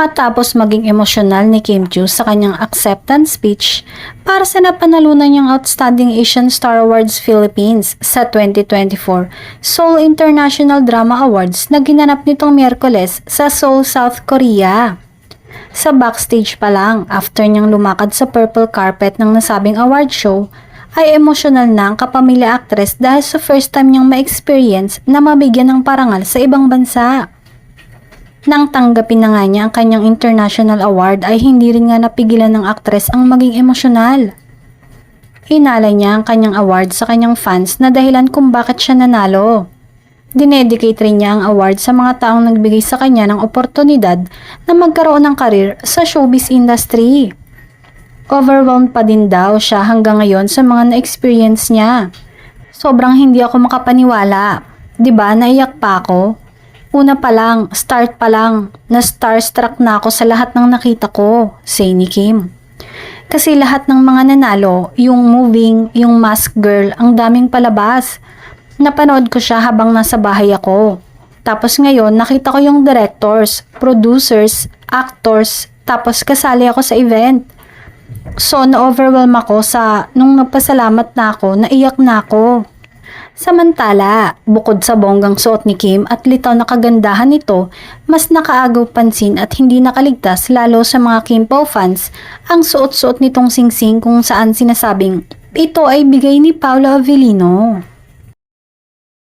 Matapos maging emosyonal ni Kim Chiu sa kanyang acceptance speech para sa napanalunan niyang Outstanding Asian Star Awards Philippines sa 2024 Seoul International Drama Awards na ginanap nitong Miyerkules sa Seoul, South Korea. Sa backstage pa lang, after niyang lumakad sa purple carpet ng nasabing award show, ay emosyonal na ang kapamilya actress dahil sa first time niyang ma-experience na mabigyan ng parangal sa ibang bansa. Nang tanggapin na nga niya ang kanyang international award ay hindi rin nga napigilan ng aktres ang maging emosyonal. Inalay niya ang kanyang award sa kanyang fans na dahilan kung bakit siya nanalo. Dinedicate rin niya ang award sa mga taong nagbigay sa kanya ng oportunidad na magkaroon ng karir sa showbiz industry. Overwhelmed pa din daw siya hanggang ngayon sa mga na-experience niya. Sobrang hindi ako makapaniwala. 'Di ba, naiyak pa ako? Una pa lang, start pa lang, na-starstruck na ako sa lahat ng nakita ko, say ni Kim. Kasi lahat ng mga nanalo, yung moving, yung Mask Girl, ang daming palabas. Napanood ko siya habang nasa bahay ako. Tapos ngayon, nakita ko yung directors, producers, actors, tapos kasali ako sa event. So, na-overwhelm ako nung nagpasalamat na ako, naiyak na ako. Samantala, bukod sa bonggang suot ni Kim at litaw na kagandahan nito, mas nakaagaw pansin at hindi nakaligtas lalo sa mga Kim Pao fans ang suot-suot nitong singsing kung saan sinasabing ito ay bigay ni Paula Avellino.